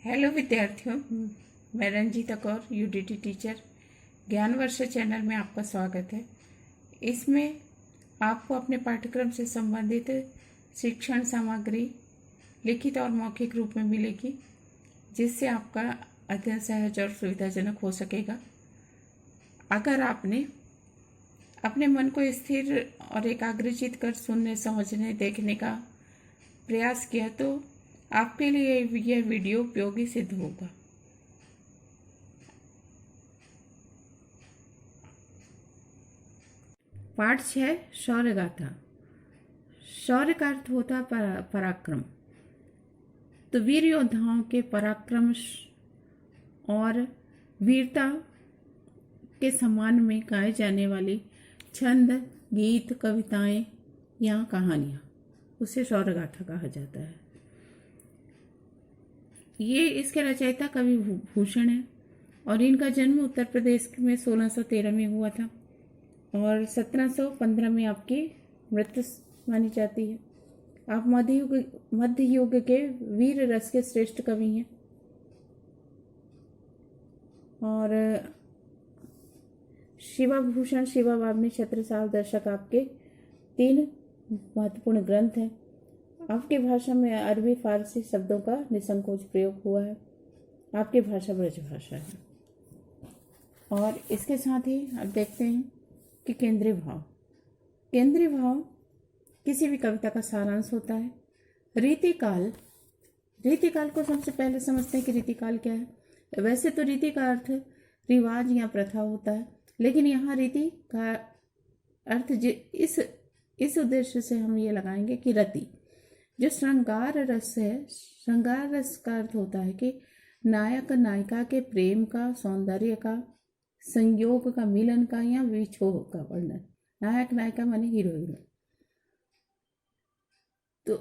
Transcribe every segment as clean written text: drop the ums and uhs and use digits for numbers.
Hello विद्यार्थियों, मैं Ranjita Kaur Utd teacher ज्ञान वर्ष चैनल में आपका स्वागत है। इसमें आपको अपने पाठ्यक्रम से संबंधित शिक्षण सामग्री लिखित और मौखिक रूप में मिलेगी, जिससे आपका अध्ययन सहज और सुविधाजनक हो सकेगा। अगर आपने अपने मन को स्थिर और एकाग्रचित कर सुनने, समझने, देखने का प्रयास किया तो आपके लिए यह वीडियो उपयोगी सिद्ध होगा। पाठ 6 शौर्य गाथा। शौर्य का अर्थ होता है पराक्रम। तो वीर योद्धाओं के पराक्रम और वीरता के सम्मान में गाए जाने वाली छंद, गीत, कविताएं या कहानियां, उसे शौर्य गाथा कहा जाता है। ये इसके रचयिता कवि भूषण है और इनका जन्म उत्तर प्रदेश में 1613 में हुआ था और 1715 में आपकी मृत्यु मानी जाती है। आप मध्य युग के वीर रस के श्रेष्ठ कवि हैं और शिवाभूषण, शिवाभामिनी, छत्रसाल दर्शक आपके 3 महत्वपूर्ण ग्रंथ हैं। आपकी भाषा में अरबी फारसी शब्दों का निसंकोच प्रयोग हुआ है। आपकी भाषा ब्रज भाषा है। और इसके साथ ही अब देखते हैं कि केंद्रीय भाव किसी भी कविता का सारांश होता है। रीतिकाल को सबसे पहले समझते हैं कि रीतिकाल क्या है। वैसे तो रीति का अर्थ रिवाज या प्रथा होता है, लेकिन यहाँ रीति का अर्थ इस उद्देश्य से हम ये लगाएंगे कि रति, जो श्रृंगार रस है। श्रृंगार रस का अर्थ होता है कि नायक नायिका के प्रेम का, सौंदर्य का, संयोग का, मिलन का या विछोह का वर्णन। नायक नायिका माने हीरो हीरोइन। तो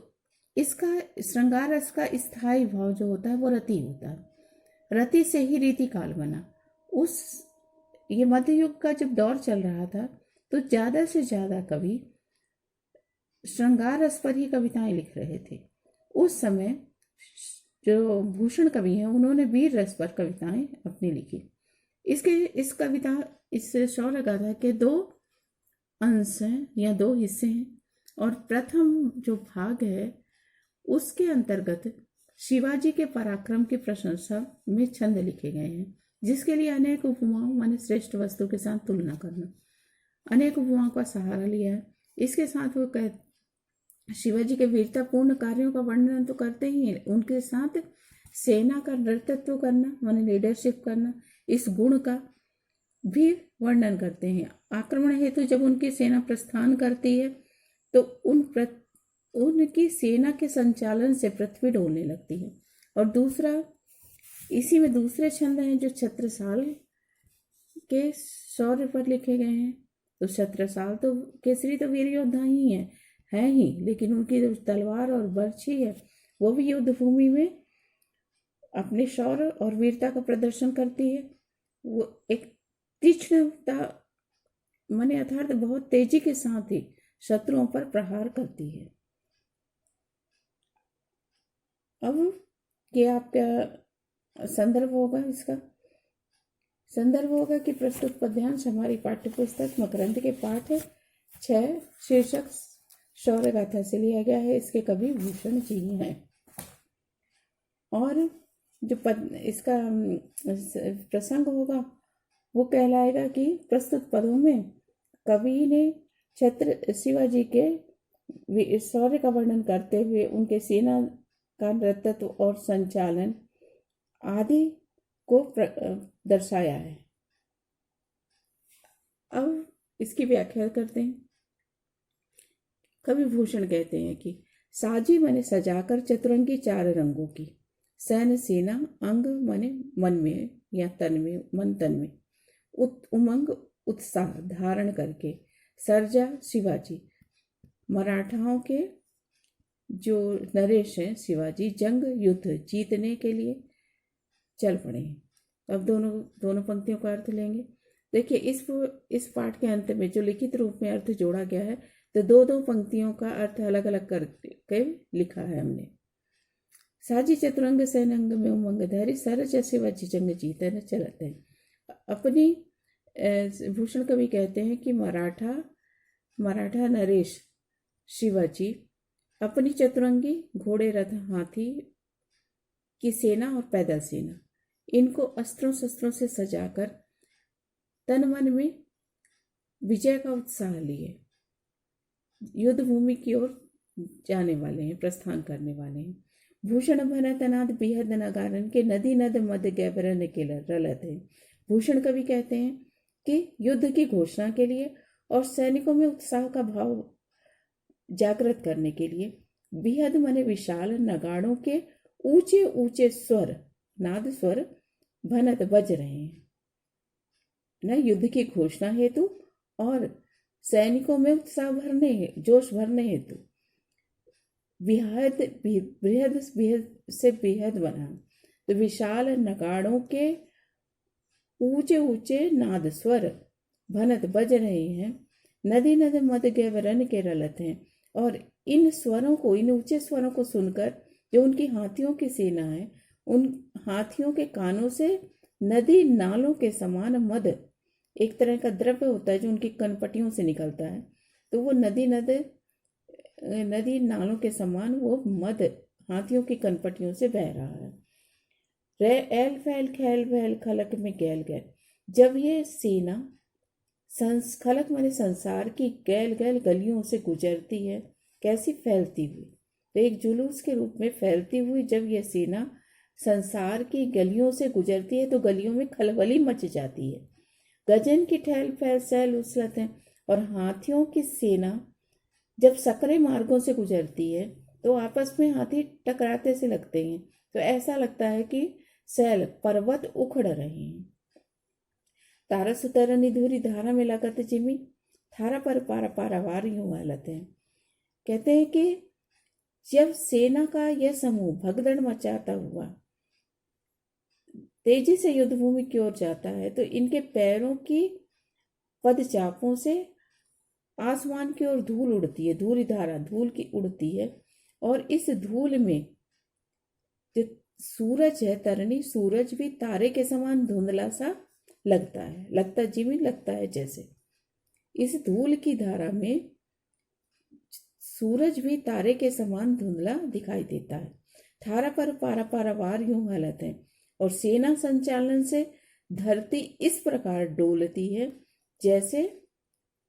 इसका श्रृंगार रस का स्थायी भाव जो होता है वो रति होता है। रति से ही रीतिकाल बना। ये मध्य युग का जब दौर चल रहा था तो ज्यादा से ज्यादा कवि श्रृंगार रस पर ही कविताएं लिख रहे थे। उस समय जो भूषण कवि हैं उन्होंने वीर रस पर कविताएं अपनी लिखी। इस शौर्य गाथा के 2 अंश हैं या 2 हिस्से हैं और प्रथम जो भाग है उसके अंतर्गत शिवाजी के पराक्रम की प्रशंसा में छंद लिखे गए हैं, जिसके लिए अनेक उपमाओं माने श्रेष्ठ वस्तु के साथ तुलना करना, अनेक उपमाओं का सहारा लिया है। इसके साथ वो शिवाजी के वीरतापूर्ण कार्यों का वर्णन तो करते ही हैं, उनके साथ सेना का नेतृत्व करना माने लीडरशिप करना, इस गुण का भी वर्णन करते हैं। आक्रमण हेतु जब उनकी सेना प्रस्थान करती है तो उनकी सेना के संचालन से पृथ्वी डोलने लगती है। और दूसरा, इसी में दूसरे छंद हैं जो छत्रसाल के शौर्य पर लिखे गए हैं। तो छत्रसाल तो केसरी तो वीर योद्धा ही है ही, लेकिन उनकी जो तलवार और बर्छी है वो भी युद्ध भूमि में अपने शौर्य और वीरता का प्रदर्शन करती है। वो एक तीक्ष्णता माने अर्थात बहुत तेजी के साथ ही शत्रुओं पर प्रहार करती है। अब ये आपका संदर्भ होगा कि प्रस्तुत पद्यांश हमारी पाठ्यपुस्तक मकरंद के पाठ 6 शीर्षक शौर्य गाथा से लिया गया है। इसके कवि भूषण जी हैं और जो इसका प्रसंग होगा वो कहलाएगा कि प्रस्तुत पदों में कवि ने शिवाजी के शौर्य का वर्णन करते हुए उनके सेना का नेतृत्व और संचालन आदि को दर्शाया है। अब इसकी व्याख्या करते हैं। कवि भूषण कहते हैं कि साजी माने सजाकर चतुरंगी 4 रंगों की, सैन्य सेना, अंग माने मन में या तन में, उमंग उत्साह धारण करके सर्जा शिवाजी। मराठाओं के जो नरेश हैं शिवाजी जंग युद्ध जीतने के लिए चल पड़े हैं। अब दोनों पंक्तियों का अर्थ लेंगे। देखिए इस पाठ के अंत में जो लिखित रूप में अर्थ जोड़ा गया है तो 2 पंक्तियों का अर्थ अलग अलग करके लिखा है हमने। साजी चतुरंग सैनंग में उमंग धैर्य सरज शिवाजी जंग जीते न चलते हैं। अपनी भूषण कवि कहते हैं कि मराठा नरेश शिवाजी अपनी चतुरंगी, घोड़े, रथ, हाथी की सेना और पैदल सेना, इनको अस्त्रों शस्त्रों से सजाकर तन मन में विजय का उत्साह लिए युद्ध भूमि की ओर जाने वाले हैं, प्रस्थान करने वाले हैं। भूषण भनत अनाद बेहद नगारन के नदी नद मद गैबरन के रलत है। भूषण कवि कहते हैं कि युद्ध की घोषणा के लिए और सैनिकों में उत्साह का भाव जागृत करने के लिए बेहद माने विशाल नगाड़ों के ऊंचे ऊंचे स्वर, नाद स्वर भनत बज रहे हैं न युद्ध की घोषणा हेतु और सैनिकों में उत्साह भरने, जोश भरने हेतु। बेहद से बेहद बना तो विशाल नगाड़ों के ऊंचे ऊंचे नाद स्वर भनत बज रहे हैं, नदी नद मद गैवरन के रलत हैं। और इन स्वरों को, इन ऊंचे स्वरों को सुनकर जो उनकी हाथियों की सेना है, उन हाथियों के कानों से नदी नालों के समान मद, एक तरह का द्रव्य होता है जो उनकी कनपटियों से निकलता है, तो वो नदी नालों के समान वो मद हाथियों की कनपटियों से बह रहा है। रे एल फैल खैल वैल खलक में गैल गैल, जब ये सेना खलक माने संसार की गैल गैल गलियों से गुजरती है, कैसी फैलती हुई, तो एक जुलूस के रूप में फैलती हुई जब यह सेना संसार की गलियों से गुजरती है तो गलियों में खलबली मच जाती है। गजन की ठहल फैल सैल उछलत है, और हाथियों की सेना जब सकरे मार्गों से गुजरती है तो आपस में हाथी टकराते से लगते हैं, तो ऐसा लगता है कि सैल पर्वत उखड़ रहे हैं। तारा सुतरनी धूरी धारा में लगत जिमी, थारा पर पारा पारावार यूं हालत है। कहते हैं कि जब सेना का यह समूह भगदड़ मचाता हुआ तेजी से युद्ध भूमि की ओर जाता है तो इनके पैरों की पदचापों से आसमान की ओर धूल उड़ती है, धूल धारा धूल की उड़ती है, और इस धूल में जो सूरज है, तरनी सूरज भी तारे के समान धुंधला सा लगता है, लगता है जैसे इस धूल की धारा में सूरज भी तारे के समान धुंधला दिखाई देता है। थारा पर पारा पारावार यूं हालत है, और सेना संचालन से धरती इस प्रकार डोलती है जैसे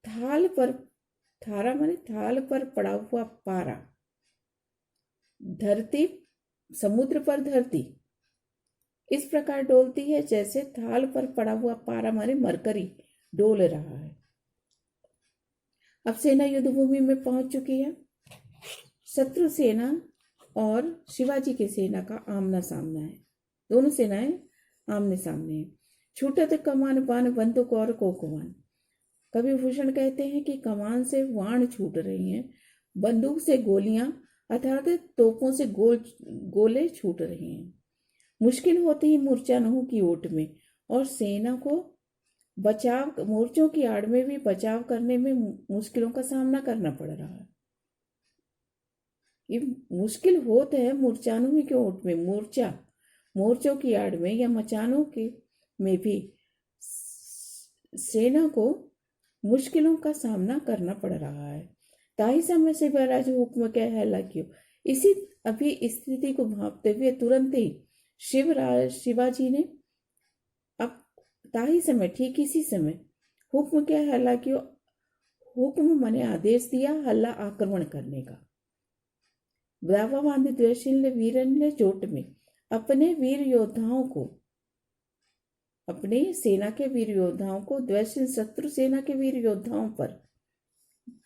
थाल पर पड़ा हुआ पारा, धरती समुद्र पर धरती इस प्रकार डोलती है जैसे थाल पर पड़ा हुआ पारा माने मरकरी डोल रहा है। अब सेना युद्ध भूमि में पहुंच चुकी है। शत्रु सेना और शिवाजी की सेना का आमना सामना है, दोनों सेनाएं आमने सामने हैं। छूटत कमान बाण बंदूक और कोकवान, कवि भूषण कहते हैं कि कमान से वाण छूट रही हैं, बंदूक से गोलियां अर्थात तोपों से गोले छूट रहे हैं। मुश्किल होती ही मूर्छा नहु की ओट में, और सेना को मोर्चों की आड़ में भी बचाव करने में मुश्किलों का सामना करना पड़ रहा है। ये मुश्किल होते हैं मूर्छानु की ओट में, मोर्चों की आड़ में या मचानों के में भी सेना को मुश्किलों का सामना करना पड़ रहा है। ताही समय से महाराज हुक्म क्या है लगियो, इसी अभी स्थिति को भांपते हुए तुरंत ही शिवाजी ने अब ताही समय, ठीक इसी समय हुक्म क्या है लगियो, हुक्म माने आदेश दिया हल्ला आक्रमण करने का। दावाबांध द्वेषिल वीरन ने जोट में अपने वीर योद्धाओं को, अपने सेना के वीर योद्धाओं को द्वेषिल शत्रु सेना के वीर योद्धाओं पर,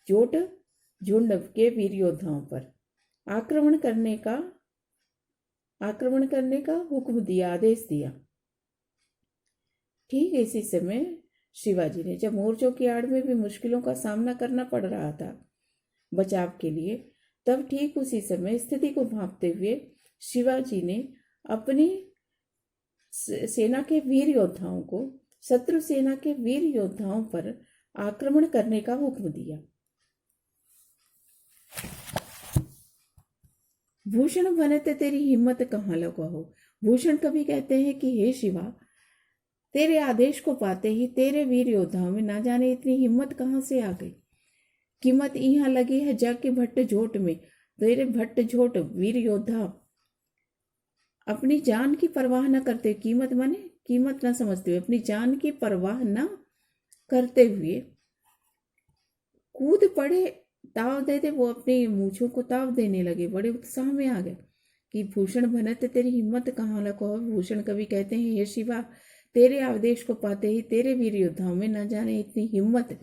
जोट झुंड के वीर योद्धाओं पर आक्रमण करने का हुक्म दिया, आदेश दिया। ठीक इसी समय शिवाजी ने, जब मोर्चों की आड़ में भी मुश्किलों का सामना करना पड़ रहा था बचाव के लिए, तब ठीक उसी समय स्थिति को भांपते हुए शिवाजी ने अपनी सेना के वीर योद्धाओं को शत्रु सेना के वीर योद्धाओं पर आक्रमण करने का हुक्म दिया। भूषण बनते तेरी हिम्मत कहाँ लगा हो। भूषण कवि कहते हैं कि हे शिवा, तेरे आदेश को पाते ही तेरे वीर योद्धाओं में ना जाने इतनी हिम्मत कहाँ से आ गई। कीमत यहाँ लगी है जग के भट्ट झोट में। तेरे भट्ट झोट वीर योद्धा अपनी जान की परवाह न करते, कीमत माने कीमत न समझते हुए, अपनी जान की परवाह न करते हुए कूद पड़े, ताव दे दे। वो अपनी मूछों को ताव देने लगे, बड़े उत्साह में आ गए कि भूषण बनत तेरी हिम्मत कहाँ लको। भूषण कवि कहते हैं, हे शिवा, तेरे आदेश को पाते ही तेरे वीर योद्धाओं में न जाने इतनी हिम्मत,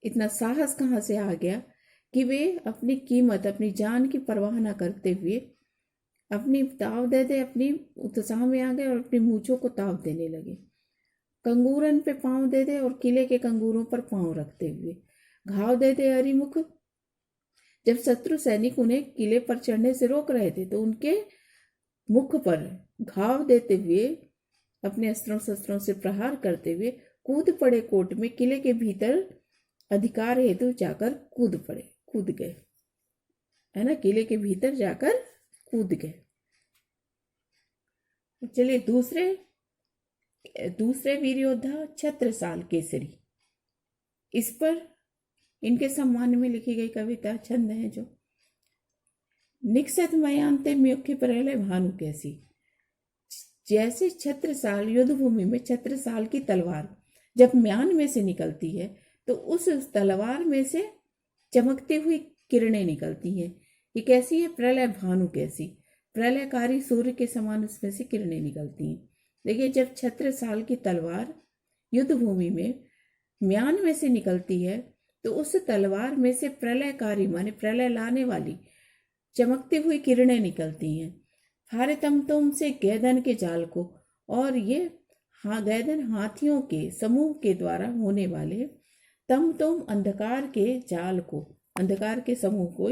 इतना साहस कहाँ से आ गया कि वे अपनी कीमत, अपनी जान की परवाह न करते हुए अपनी ताव दे दे, अपनी उत्साह में आ गए और अपनी मूछों को ताव देने लगे। कंगूरन पे पांव दे दे और किले के कंगूरों पर पांव रखते हुए घाव दे दे हरिमुख। जब शत्रु सैनिक उन्हें किले पर चढ़ने से रोक रहे थे तो उनके मुख पर घाव देते हुए, अपने अस्त्रों शस्त्रों से प्रहार करते हुए कूद पड़े कोट में, किले के भीतर अधिकार हेतु जाकर कूद गए, है ना, किले के भीतर जाकर कूद गए। चलिए दूसरे वीर योद्धा छत्रसाल केसरी, इस पर इनके सम्मान में लिखी गई कविता छंद है जो निकसत मयांते मुख्य प्रलय भानु कैसी। जैसे छत्रसाल युद्धभूमि में छत्रसाल की तलवार जब म्यान में से निकलती है तो उस तलवार में से चमकती हुई किरणें निकलती हैं। ये कैसी है? प्रलय भानु कैसी, प्रलयकारी सूर्य के समान उसमें से किरणें निकलती हैं। देखिए, जब छत्रसाल की तलवार युद्धभूमि में म्यान में से निकलती है तो उस तलवार में से प्रलयकारी माने प्रलय लाने वाली चमकती हुई किरणें निकलती हैं। फारे तमतोम से गैदन के जाल को, और ये गैदन हाथियों के समूह के द्वारा होने वाले तमतोम अंधकार के जाल को, अंधकार के समूह को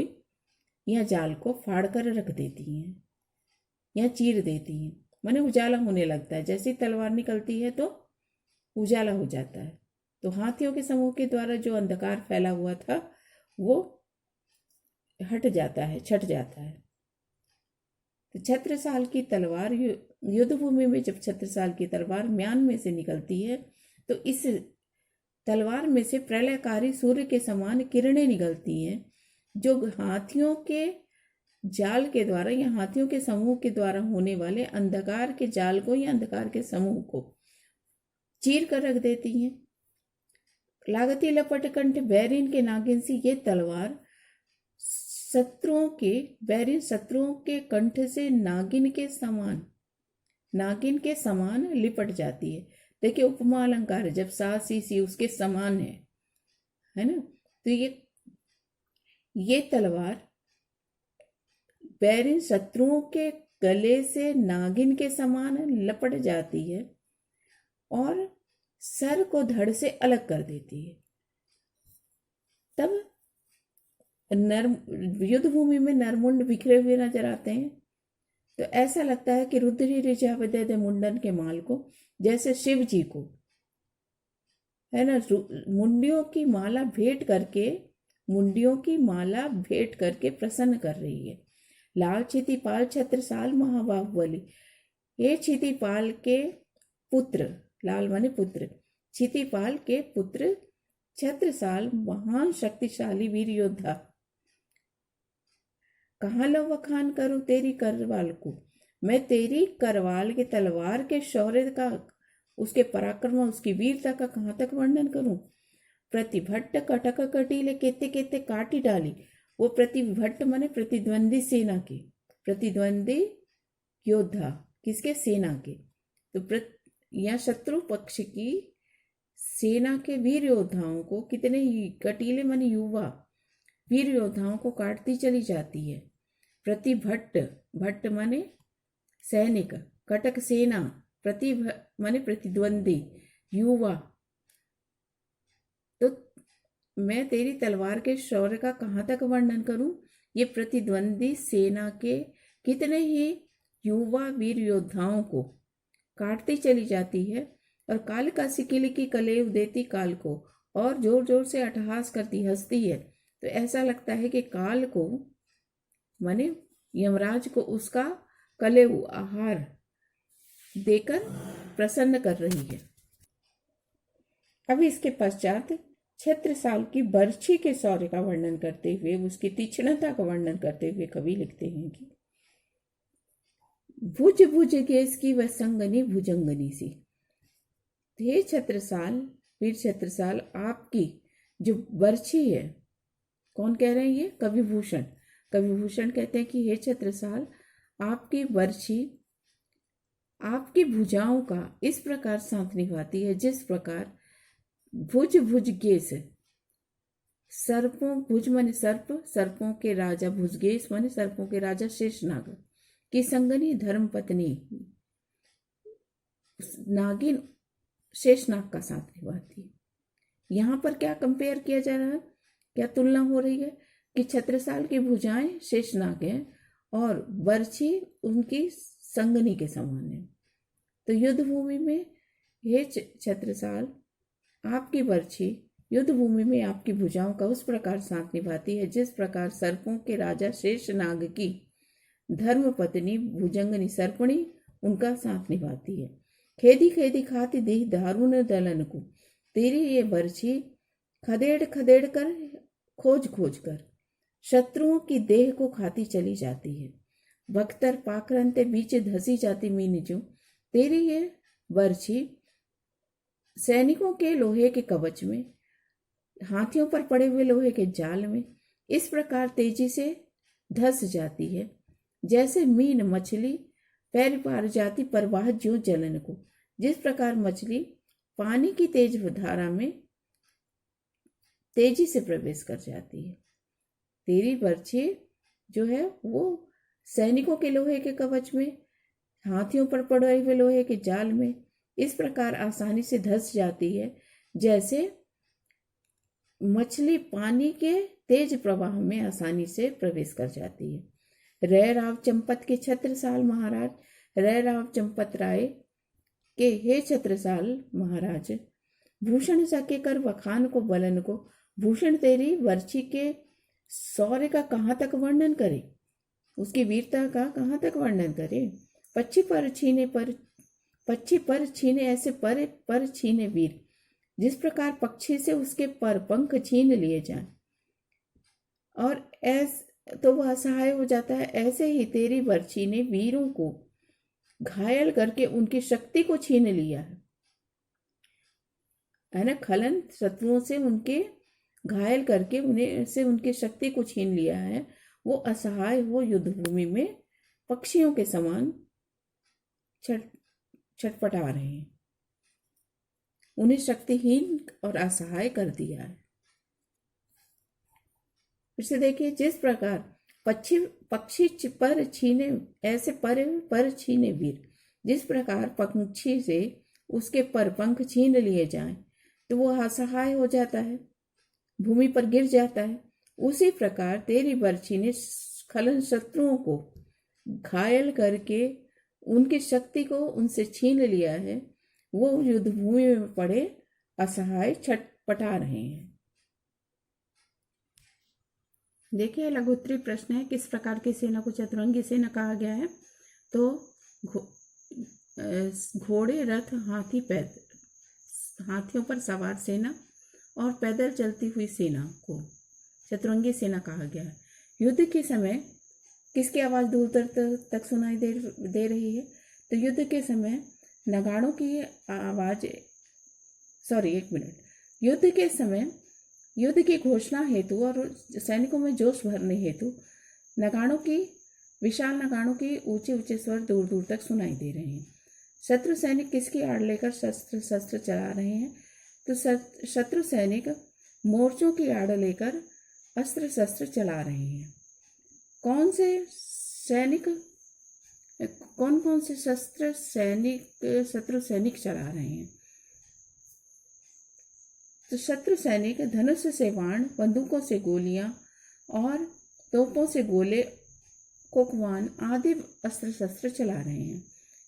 या जाल को फाड़ कर रख देती हैं या चीर देती हैं। माने उजाला होने लगता है, जैसी तलवार निकलती है तो उजाला हो जाता है। तो हाथियों के समूह के द्वारा जो अंधकार फैला हुआ था वो हट जाता है, छट जाता है। तो छत्रसाल की तलवार युद्धभूमि में जब छत्रसाल की तलवार म्यान में से निकलती है तो इस तलवार में से प्रलयकारी सूर्य के समान किरणें निकलती हैं जो हाथियों के जाल के द्वारा या हाथियों के समूह के द्वारा होने वाले अंधकार के जाल को या अंधकार के समूह को चीर कर रख देती हैं। लागती लपट कंठ बैरिन के नागिन सी ये तलवार बैरिन शत्रुओं के कंठ से नागिन के समान लिपट जाती है। देखिए, उपमा अलंकार जब सा सी उसके समान है ना, तो ये तलवार बैरिन शत्रुओं के गले से नागिन के समान लपट जाती है और सर को धड़ से अलग कर देती है। तब युद्धभूमि में नरमुंड बिखरे हुए नजर आते हैं। तो ऐसा लगता है कि रुद्री ऋचा विदे मुंडन के माल को, जैसे शिव जी को, है ना, मुंडियों की माला भेंट करके प्रसन्न कर रही है। लाल क्षितिपाल छत्रसाल महाबाहुबली, ये क्षितिपाल के पुत्र, लाल माने पुत्र, क्षितिपाल के पुत्र छत्रसाल महान शक्तिशाली वीर योद्धा, कहाँ लो वखान करूं तेरी करवाल को। मैं तेरी करवाल के तलवार के शौर्य का, उसके पराक्रम, उसकी वीरता का कहाँ तक वर्णन करूं। प्रतिभट्ट कटक कटीले केते केते काटी डाली। वो प्रतिभट्ट माने प्रतिद्वंदी सेना के, प्रतिद्वंदी योद्धा, किसके? सेना के। तो या शत्रु पक्ष की सेना के वीर योद्धाओं को, कितने ही कटीले माने युवा वीर योद्धाओं को काटती चली जाती है। प्रतिभट्ट, भट्ट माने सैनिक, कटक सेना, माने प्रतिद्वंदी युवा। तो मैं तेरी तलवार के शौर्य का कहाँ तक वर्णन करूं। ये प्रतिद्वंदी सेना के कितने ही युवा वीर योद्धाओं को काटती चली जाती है और काल का सिकिल की कलेव देती काल को, और जोर जोर से अट्टहास करती, हंसती है। तो ऐसा लगता है कि काल को माने यमराज को उसका कलेऊ आहार देकर प्रसन्न कर रही है। अब इसके पश्चात छत्रसाल की बर्छी के शौर्य का वर्णन करते हुए, उसकी तीक्ष्णता का वर्णन करते हुए कवि लिखते हैं कि भुज भुज गेस की वह संगनी भुजंगनी सी। हे छत्रसाल, वीर छत्रसाल, आपकी जो बर्छी है, कौन कह रहे हैं ये? कविभूषण। कविभूषण कहते हैं कि हे छत्रसाल, आपकी बर्छी आपकी भुजाओं का इस प्रकार साथ निभाती है जिस प्रकार भुज भुज गेस, सर्पों, भुज माने सर्प, सर्पों के राजा भुजगेश माने सर्पों के राजा शेषनाग की संगनी धर्म पत्नी नागिन शेषनाग का साथ निभाती है। यहाँ पर क्या कंपेयर किया जा रहा है, क्या तुलना हो रही है कि छत्रसाल की भुजाएं शेषनाग है और बर्छी उनकी संगनी के समान है। तो युद्ध भूमि में हे छत्रसाल, आपकी बर्छी युद्ध भूमि में आपकी भुजाओं का उस प्रकार साथ निभाती है जिस प्रकार सर्पों के राजा शेषनाग की धर्म पत्नी भुजंगनी सर्पणी उनका साथ निभाती है। खेदी खेदी खाती दी दारुण दलन को, तेरी ये बर्छी खदेड़ खदेड़ कर, खोज खोज कर शत्रुओं की देह को खाती चली जाती है। बख्तर पाखरंते बीच धसी जाती मीनजू, तेरी ये बर्छी सैनिकों के लोहे के कवच में, हाथियों पर पड़े हुए लोहे के जाल में इस प्रकार तेजी से धस जाती है जैसे मीन मछली पैर पार जाती परवाह ज्यों जलन को। जिस प्रकार मछली पानी की तेज धारा में तेजी से प्रवेश कर जाती है, तेरी बर्छी जो है वो सैनिकों के लोहे के कवच में, हाथियों पर पड़े हुए लोहे के जाल में इस प्रकार आसानी से धंस जाती है जैसे मछली पानी के तेज प्रवाह में आसानी से प्रवेश कर जाती है। रै राव चंपत के छत्रसाल महाराज, रै राव चंपत राय के हे छत्रसाल महाराज, भूषण सके कर वखान को बलन को, भूषण तेरी बर्छी के शौर्य का कहाँ तक वर्णन करे, उसकी वीरता का कहाँ तक वर्णन करे। पक्षी पर छीने ऐसे पर छीने वीर, जिस प्रकार पक्षी से उसके पर पंख छीन लिए जाए और तो वह असहाय हो जाता है, ऐसे ही तेरी बर्छी ने वीरों को घायल करके उनकी शक्ति को छीन लिया है ना। खलन शत्रुओं से उनके घायल करके उन्हें से उनकी शक्ति को छीन लिया है। वो असहाय हो युद्ध भूमि में पक्षियों के समान छटपटा रहे हैं, उन्हें शक्तिहीन और असहाय कर दिया है। फिर से देखिए, जिस प्रकार पक्षी पर छीने ऐसे पर छीने वीर, जिस प्रकार पक्षी से उसके पर पंख छीन लिए जाएं तो वह असहाय हो जाता है, भूमि पर गिर जाता है, उसी प्रकार तेरी बर्छी ने खलन शत्रुओं को घायल करके उनकी शक्ति को उनसे छीन लिया है। वो युद्ध भूमि में पड़े असहाय छटपटा रहे हैं। देखिए, लघुत्तरी प्रश्न है, किस प्रकार की सेना को चतुरंगी सेना कहा गया है? तो घोड़े, रथ, हाथियों पर सवार सेना और पैदल चलती हुई सेना को चतुरंगी सेना कहा गया है। युद्ध के समय किसकी आवाज दूर तक सुनाई दे रही है? तो युद्ध के समय नगाड़ों की आवाज, युद्ध के समय युद्ध की घोषणा हेतु और सैनिकों में जोश भरने हेतु विशाल नगाड़ों की ऊंचे ऊंचे स्वर दूर दूर तक सुनाई दे रहे हैं। शत्रु सैनिक किसकी आड़ लेकर शस्त्र चला रहे हैं? तो शत्रु सैनिक मोर्चों की आड़ लेकर अस्त्र शस्त्र चला रहे हैं। कौन कौन से शत्रु सैनिक चला रहे हैं? तो शत्रु सैनिक धनुष से बाण, बंदूकों से गोलियां और तोपों से गोले, कोकवान आदि अस्त्र शस्त्र चला रहे हैं।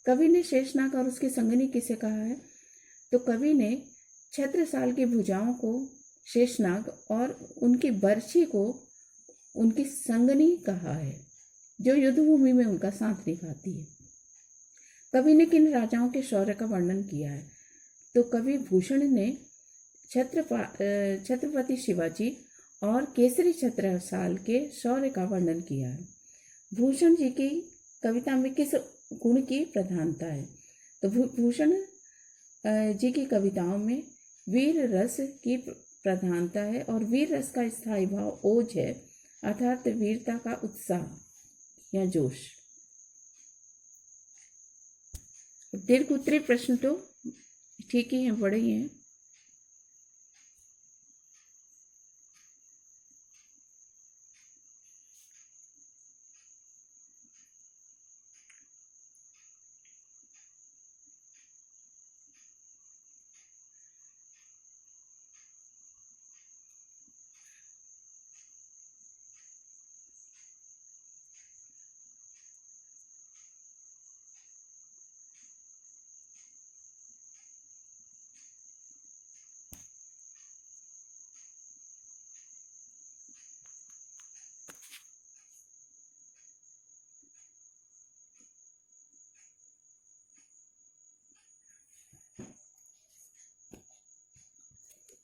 कवि ने शेषनाग और उसकी संगनी किसे कहा है? तो कवि ने छत्रसाल की भुजाओं को शेषनाग और उनकी बर्छी को उनकी संगनी कहा है। जो युद्ध भूमि में उनका साथ निभाती है। कवि ने किन राजाओं के शौर्य का वर्णन किया है? तो कवि भूषण ने छत्रपति शिवाजी और केसरी छत्रसाल के शौर्य का वर्णन किया है। भूषण जी की कविता में किस गुण की प्रधानता है? तो भूषण जी की कविताओं में वीर रस की प्रधानता है, और वीर रस का स्थायी भाव ओज है, अर्थात वीरता का उत्साह या जोश। दीर्घ उत्तरीय प्रश्न तो ठीक ही हैं, बड़े ही हैं।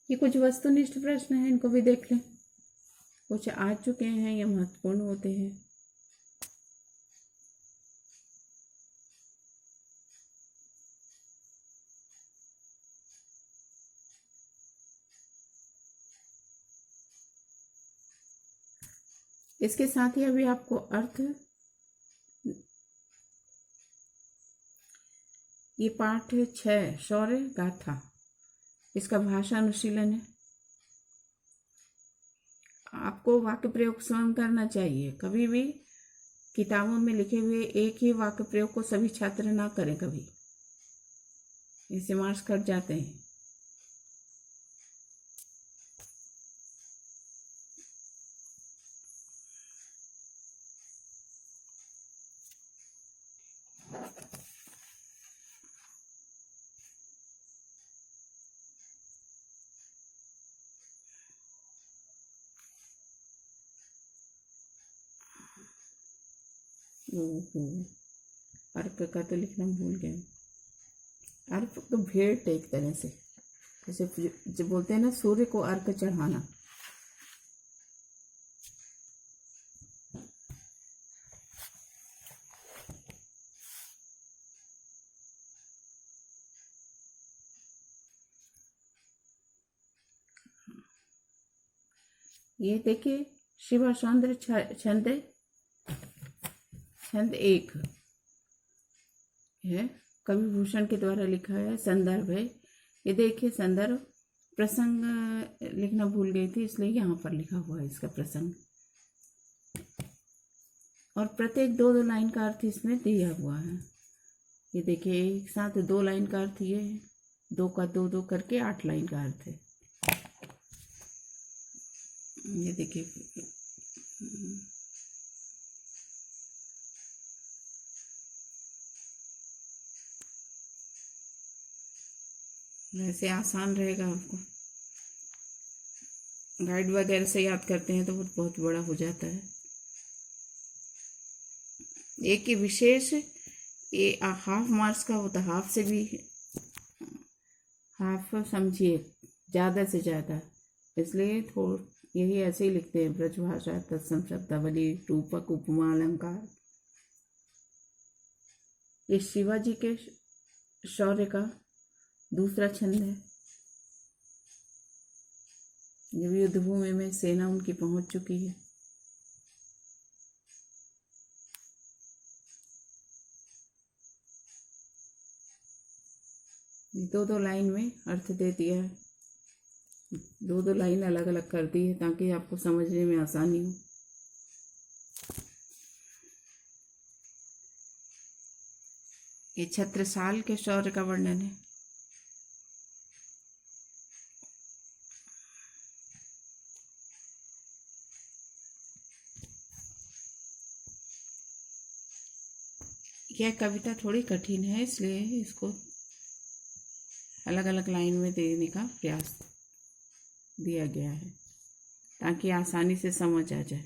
ये कुछ वस्तुनिष्ठ प्रश्न हैं, इनको भी देख लें। कुछ आ चुके हैं, ये महत्वपूर्ण होते हैं। इसके साथ ही अभी आपको अर्थ, ये पाठ 6 शौर्य गाथा, इसका भाषा अनुशीलन है। आपको वाक्य प्रयोग स्वयं करना चाहिए। कभी भी किताबों में लिखे हुए एक ही वाक्य प्रयोग को सभी छात्र ना करें, कभी इससे मार्क्स कट जाते हैं। अर्क का तो लिखना भूल गए। अर्क तो भेंट एक तरह से, जैसे जो बोलते हैं ना, सूर्य को अर्क चढ़ाना। ये देखिए, शिवा सौंदर्य छंद 1 है, कवि भूषण के द्वारा लिखा है। संदर्भ है, ये देखिए संदर्भ। प्रसंग लिखना भूल गई थी, इसलिए यहाँ पर लिखा हुआ है इसका प्रसंग। और प्रत्येक 2-2 लाइन का अर्थ इसमें दिया हुआ है। ये देखिए, एक साथ 2 लाइन का अर्थ ये है, 2 का 2-2 करके 8 लाइन का अर्थ है। ये देखिए, वैसे आसान रहेगा, आपको गाइड वगैरह से याद करते हैं तो वो बहुत बड़ा हो जाता है। एक ही विशेष, ये हाफ मार्क्स का होता है, हाफ से भी हाफ समझिए, ज़्यादा से ज़्यादा, इसलिए यही ऐसे ही लिखते हैं। ब्रजभाषा, तत्सम शब्दावली, रूपक, उपमा, अलंकार। ये शिवाजी के शौर्य का दूसरा छंद है। जब युद्ध भूमि में सेना उनकी पहुंच चुकी है, दो दो लाइन में अर्थ दे दिया है, 2-2 लाइन अलग अलग कर दी है ताकि आपको समझने में आसानी हो। ये छत्रसाल के शौर्य का वर्णन है। यह कविता थोड़ी कठिन है, इसलिए इसको अलग अलग लाइन में देने का प्रयास दिया गया है ताकि आसानी से समझ आ जाए।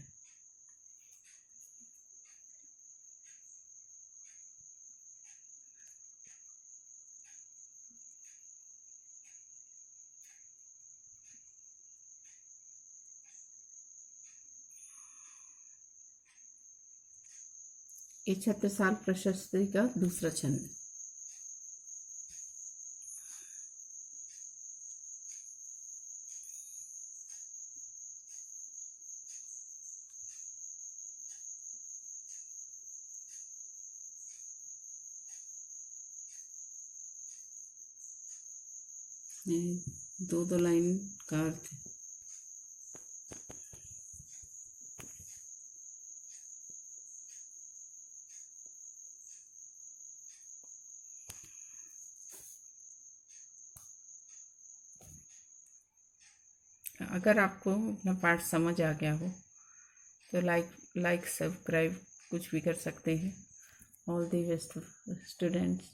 ये छत्रसाल प्रशस्ति का दूसरा छंद। दो दो लाइन का अर्थ है। अगर आपको अपना पाठ समझ आ गया हो तो लाइक सब्सक्राइब कुछ भी कर सकते हैं। All the best students,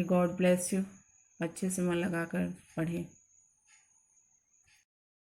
God bless you. अच्छे से मन लगाकर पढ़ें।